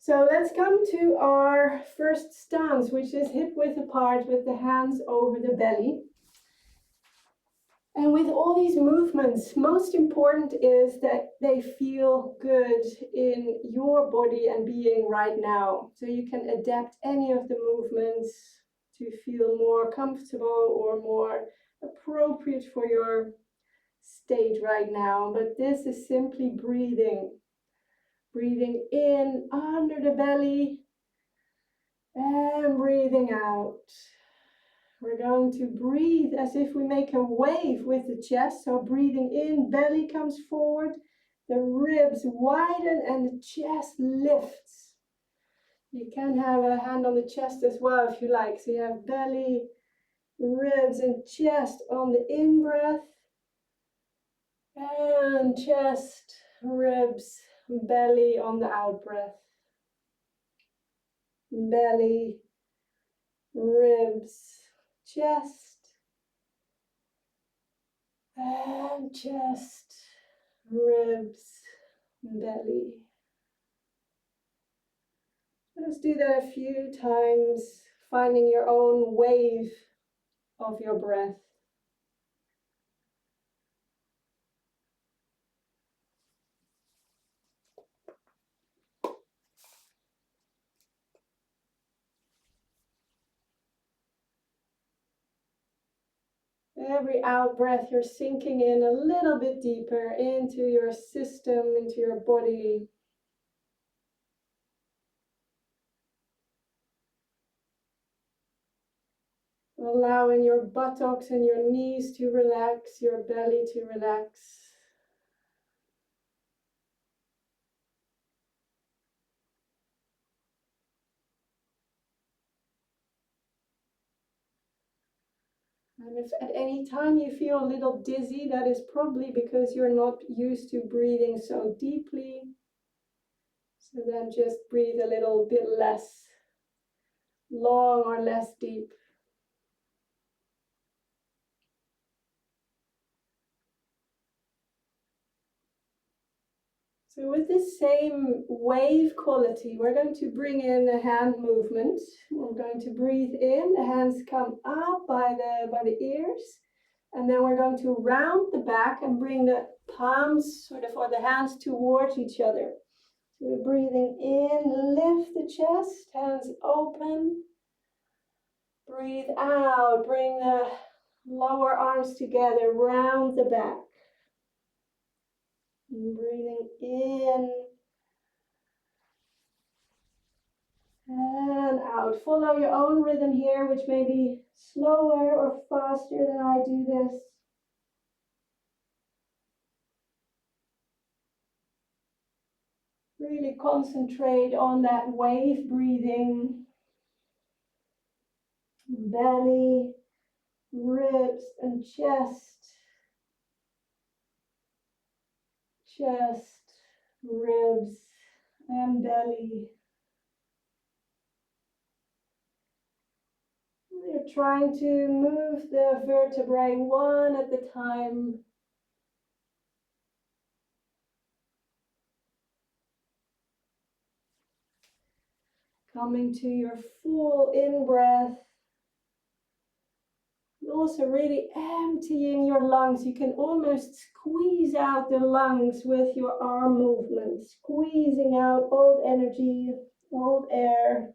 So let's come to our first stance, which is hip width apart with the hands over the belly. And with all these movements, most important is that they feel good in your body and being right now. So you can adapt any of the movements to feel more comfortable or more appropriate for your state right now. But this is simply breathing. Breathing in under the belly and breathing out. We're going to breathe as if we make a wave with the chest. So breathing in, belly comes forward, the ribs widen and the chest lifts. You can have a hand on the chest as well if you like. So you have belly, ribs and chest on the in-breath. And chest, ribs, belly on the out-breath. Belly, ribs, chest, and chest, ribs, belly. Let's do that a few times, finding your own wave of your breath. Every out breath, you're sinking in a little bit deeper into your system, into your body. Allowing your buttocks and your knees to relax, your belly to relax. And if at any time you feel a little dizzy, that is probably because you're not used to breathing so deeply. So then just breathe a little bit less long or less deep. So with this same wave quality, we're going to bring in a hand movement. We're going to breathe in, the hands come up by the ears, and then we're going to round the back and bring the palms sort of, or the hands towards each other. So we're breathing in, lift the chest, hands open. Breathe out, bring the lower arms together, round the back. And breathing in and out. Follow your own rhythm here, which may be slower or faster than I do this. Really concentrate on that wave breathing. Belly, ribs and chest. Chest, ribs and belly. You're trying to move the vertebrae one at a time. Coming to your full in-breath. Also really emptying your lungs. You can almost squeeze out the lungs with your arm movement. Squeezing out old energy, old air.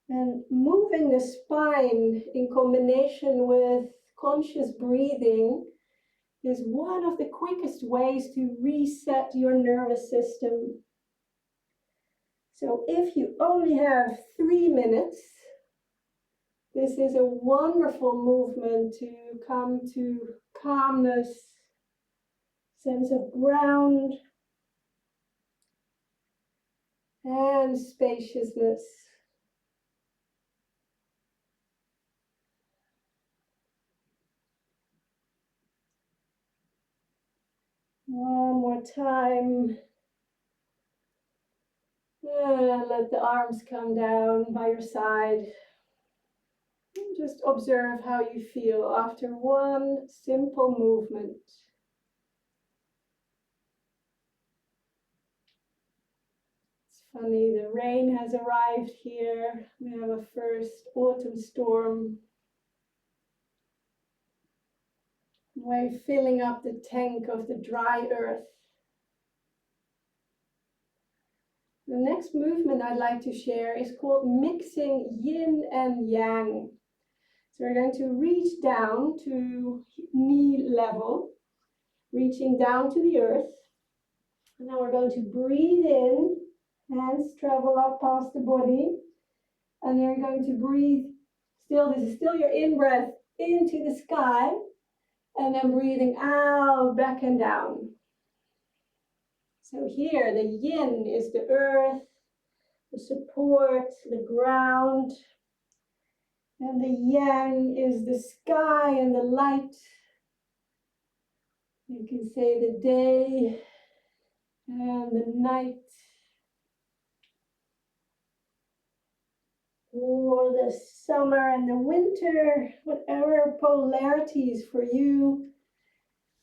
And moving the spine in combination with conscious breathing is one of the quickest ways to reset your nervous system. So if you only have 3 minutes, this is a wonderful movement to come to calmness, sense of ground, and spaciousness. One more time. And let the arms come down by your side. And just observe how you feel after one simple movement. It's funny, the rain has arrived here. We have a first autumn storm. We're filling up the tank of the dry earth. The next movement I'd like to share is called mixing yin and yang. So we're going to reach down to knee level, reaching down to the earth. And now we're going to breathe in, hands travel up past the body. And you're going to breathe, this is still your in-breath, into the sky. And then breathing out, back and down. So here, the yin is the earth, the support, the ground. And the yang is the sky and the light. You can say the day and the night. Or the summer and the winter, whatever polarities for you,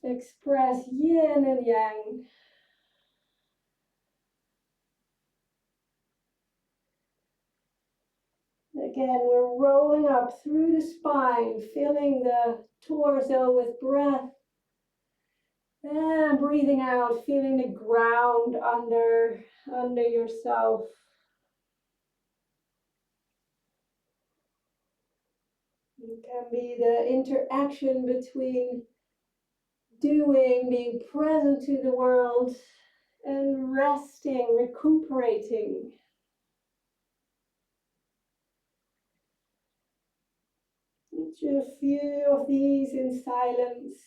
express yin and yang. Again, we're rolling up through the spine, filling the torso with breath. And breathing out, feeling the ground under yourself. It can be the interaction between doing, being present to the world, and resting, recuperating. Do a few of these in silence.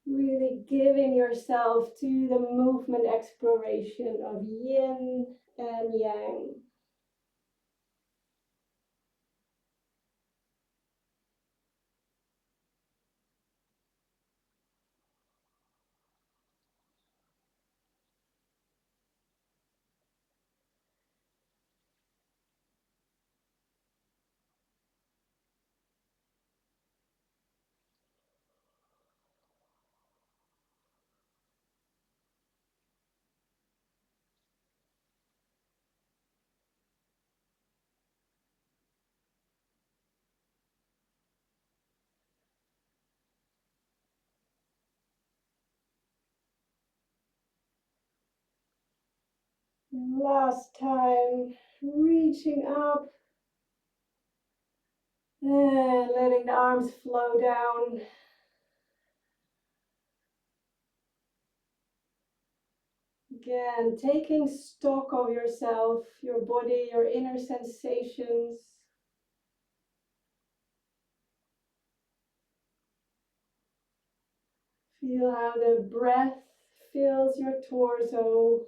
Really giving yourself to the movement exploration of yin and yang. Last time, reaching up and letting the arms flow down. Again, taking stock of yourself, your body, your inner sensations. Feel how the breath fills your torso.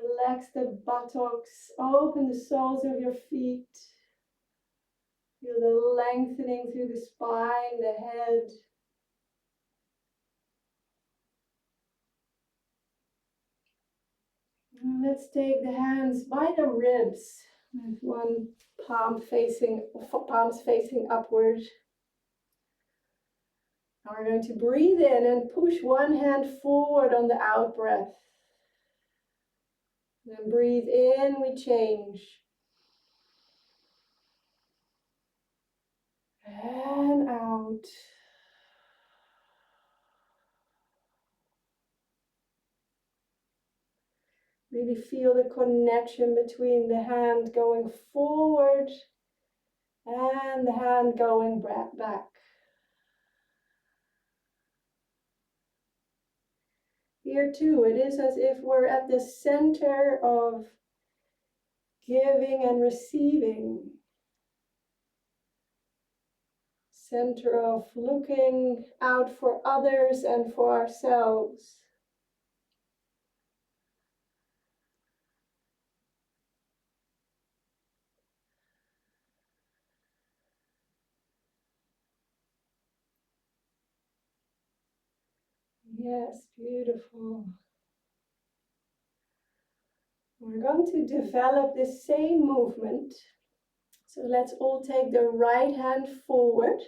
Relax the buttocks, open the soles of your feet. Feel the lengthening through the spine, the head. And let's take the hands by the ribs, with one palms facing upward. Now we're going to breathe in and push one hand forward on the out breath. Then breathe in, we change. And out. Really feel the connection between the hand going forward and the hand going back. Here too, it is as if we're at the center of giving and receiving. Center of looking out for others and for ourselves. Yes, beautiful. We're going to develop the same movement. So let's all take the right hand forward.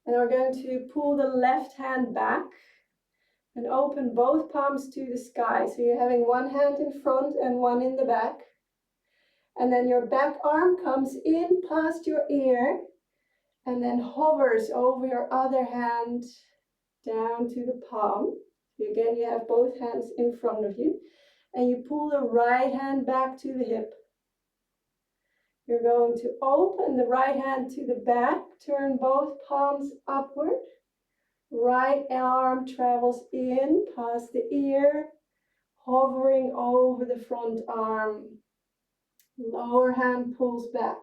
And we're going to pull the left hand back and open both palms to the sky. So you're having one hand in front and one in the back. And then your back arm comes in past your ear and then hovers over your other hand down to the palm. Again, you have both hands in front of you. And you pull the right hand back to the hip. You're going to open the right hand to the back, turn both palms upward. Right arm travels in past the ear, hovering over the front arm. Lower hand pulls back.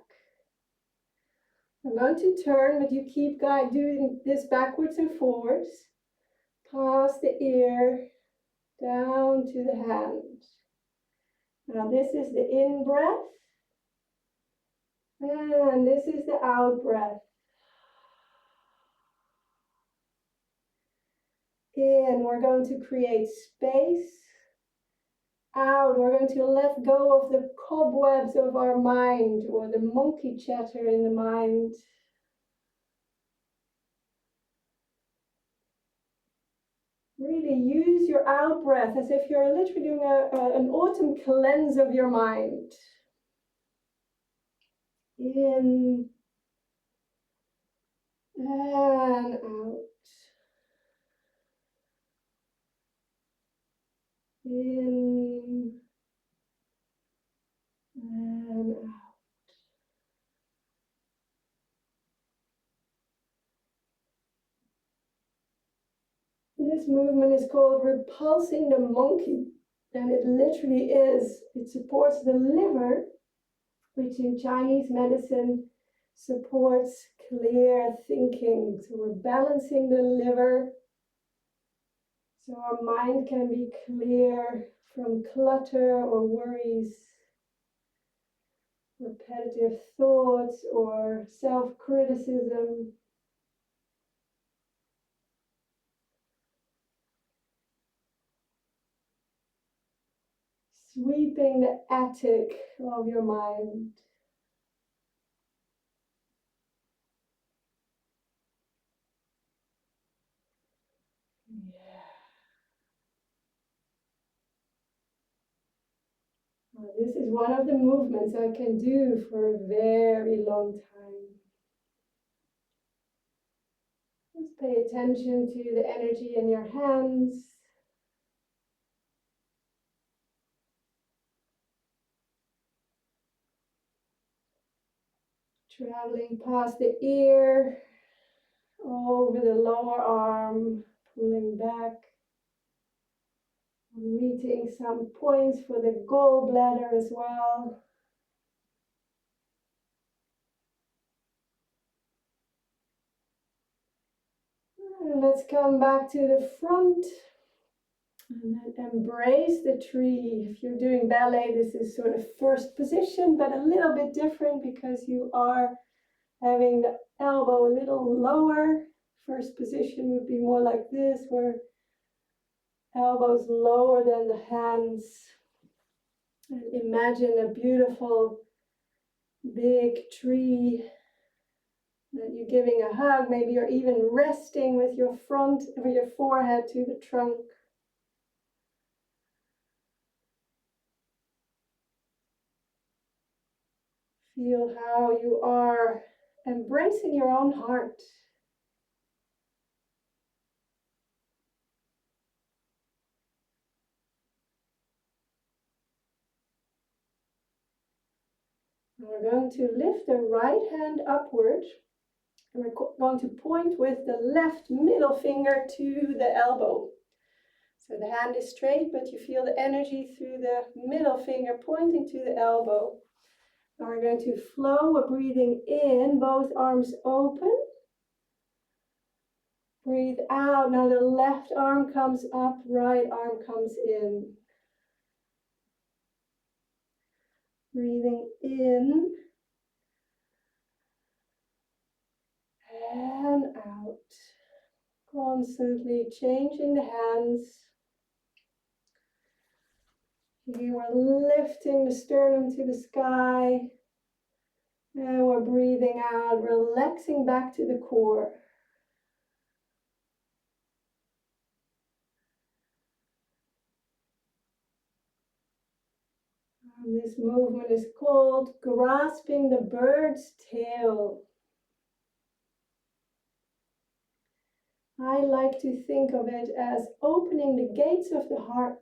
I'm going to turn, but you keep doing this backwards and forwards. Past the ear, down to the hand. Now this is the in breath. And this is the out breath. In, we're going to create space. Out, we're going to let go of the cobwebs of our mind or the monkey chatter in the mind. Really use your out breath as if you're literally doing an autumn cleanse of your mind. In and out. In and out. This movement is called repulsing the monkey, and it literally is. It supports the liver, which in Chinese medicine supports clear thinking. So we're balancing the liver so our mind can be clear from clutter or worries, repetitive thoughts or self-criticism. Sweeping the attic of your mind. This is one of the movements I can do for a very long time. Just pay attention to the energy in your hands. Traveling past the ear, over the lower arm, pulling back. Meeting some points for the gallbladder as well. And let's come back to the front and then embrace the tree. If you're doing ballet, this is sort of first position, but a little bit different because you are having the elbow a little lower. First position would be more like this, where elbows lower than the hands. And imagine a beautiful big tree that you're giving a hug. Maybe you're even resting with your forehead to the trunk. Feel how you are embracing your own heart. We're going to lift the right hand upward. And we're going to point with the left middle finger to the elbow. So the hand is straight, but you feel the energy through the middle finger pointing to the elbow. Now we're going to flow. We're breathing in, both arms open. Breathe out. Now the left arm comes up, right arm comes in. Breathing in and out. Constantly changing the hands. Here we're lifting the sternum to the sky. And we're breathing out, relaxing back to the core. And this movement is called grasping the bird's tail. I like to think of it as opening the gates of the heart,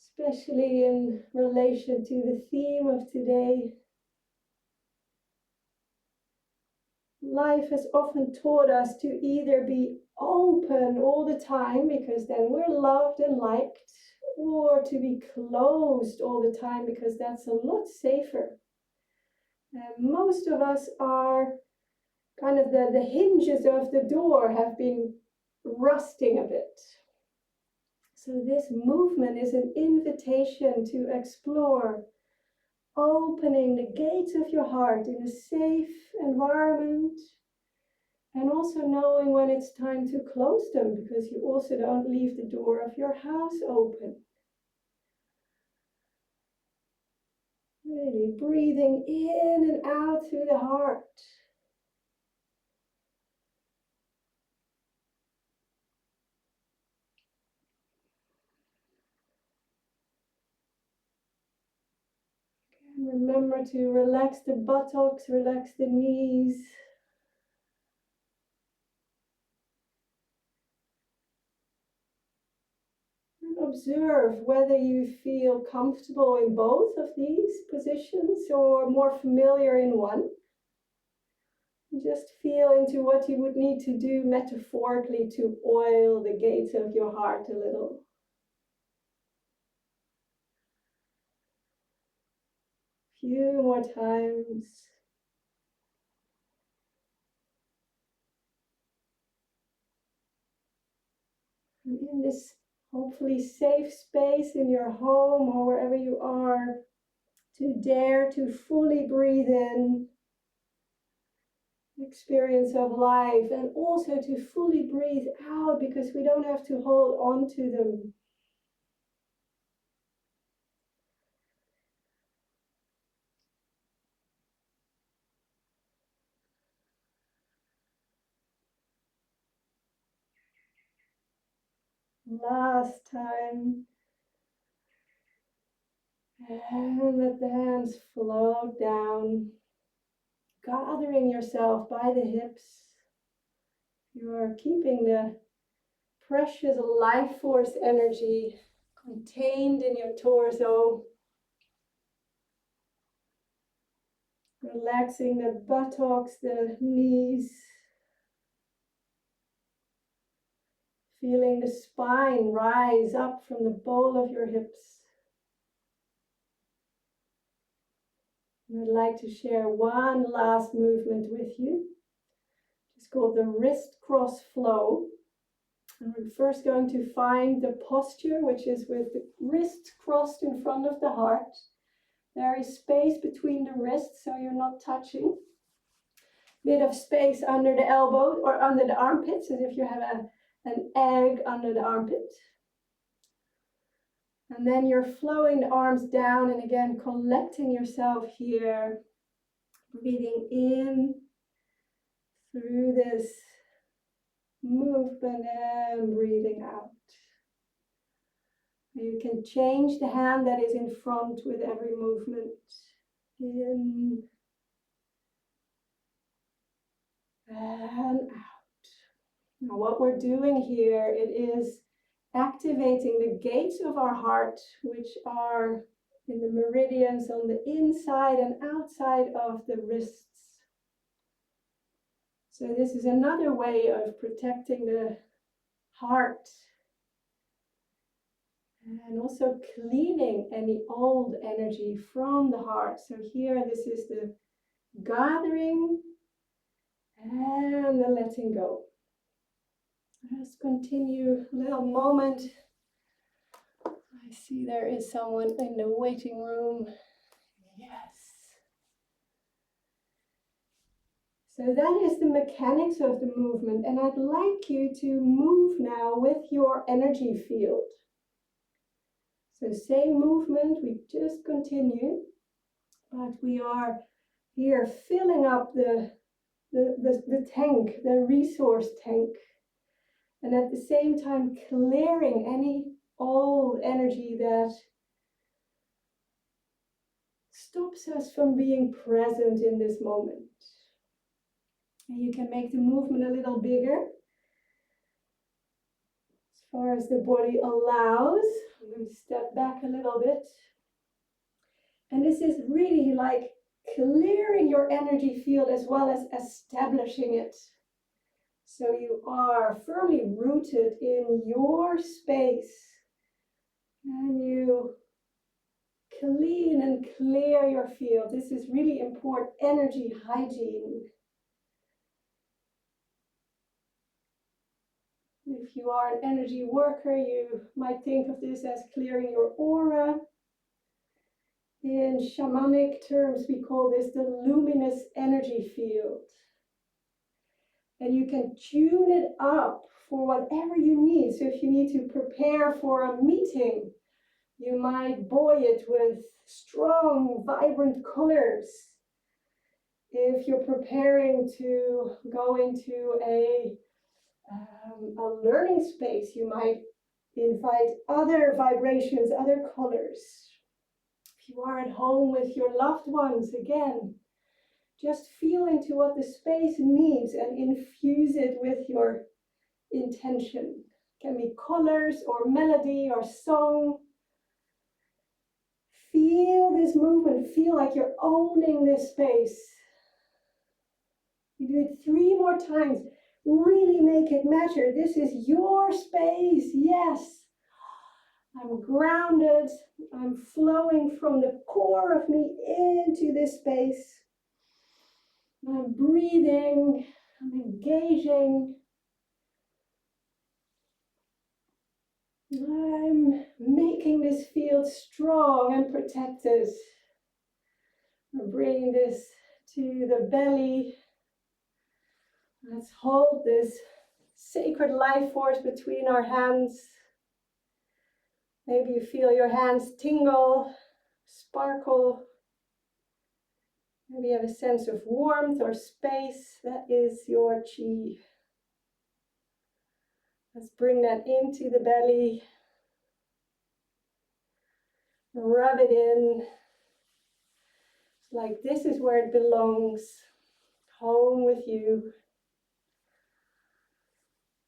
especially in relation to the theme of today. Life has often taught us to either be open all the time because then we're loved and liked, or to be closed all the time because that's a lot safer. And most of us are kind of the hinges of the door have been rusting a bit. So this movement is an invitation to explore opening the gates of your heart in a safe environment, and also knowing when it's time to close them, because you also don't leave the door of your house open. Really breathing in and out through the heart. And remember to relax the buttocks, relax the knees. Observe whether you feel comfortable in both of these positions or more familiar in one. Just feel into what you would need to do metaphorically to oil the gates of your heart a little. Few more times. And in this hopefully safe space in your home or wherever you are, to dare to fully breathe in experience of life, and also to fully breathe out, because we don't have to hold on to them. Last time. And let the hands float down, gathering yourself by the hips. You're keeping the precious life force energy contained in your torso. Relaxing the buttocks, the knees. Feeling the spine rise up from the bowl of your hips. I'd like to share one last movement with you. It's called the wrist cross flow. And we're first going to find the posture, which is with the wrists crossed in front of the heart. There is space between the wrists, so you're not touching. Bit of space under the elbow or under the armpits, as if you have an egg under the armpit. And then you're flowing the arms down, and again collecting yourself here, breathing in through this movement and breathing out. You can change the hand that is in front with every movement. In and out. Now what we're doing here, it is activating the gates of our heart, which are in the meridians on the inside and outside of the wrists. So this is another way of protecting the heart and also cleaning any old energy from the heart. So here, this is the gathering and the letting go. Let's continue a little moment. I see there is someone in the waiting room. Yes. So that is the mechanics of the movement, and I'd like you to move now with your energy field. So same movement, we just continue, but we are here filling up the tank, the resource tank, and at the same time clearing any old energy that stops us from being present in this moment. And you can make the movement a little bigger as far as the body allows. I'm going to step back a little bit. And this is really like clearing your energy field as well as establishing it. So you are firmly rooted in your space and you clean and clear your field. This is really important energy hygiene. If you are an energy worker, you might think of this as clearing your aura. In shamanic terms, we call this the luminous energy field. And you can tune it up for whatever you need. So if you need to prepare for a meeting, you might buoy it with strong, vibrant colors. If you're preparing to go into a learning space, you might invite other vibrations, other colors. If you are at home with your loved ones, again, just feel into what the space needs and infuse it with your intention. It can be colors or melody or song. Feel this movement, feel like you're owning this space. You do it 3 more times. Really make it matter. This is your space. Yes. I'm grounded. I'm flowing from the core of me into this space. I'm breathing. I'm engaging. I'm making this field strong and protected. I'm bringing this to the belly. Let's hold this sacred life force between our hands. Maybe you feel your hands tingle, sparkle. Maybe you have a sense of warmth or space. That is your Qi. Let's bring that into the belly. Rub it in. It's like this is where it belongs. Home with you.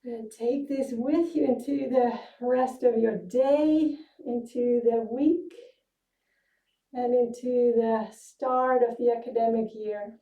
And take this with you into the rest of your day, into the week, and into the start of the academic year.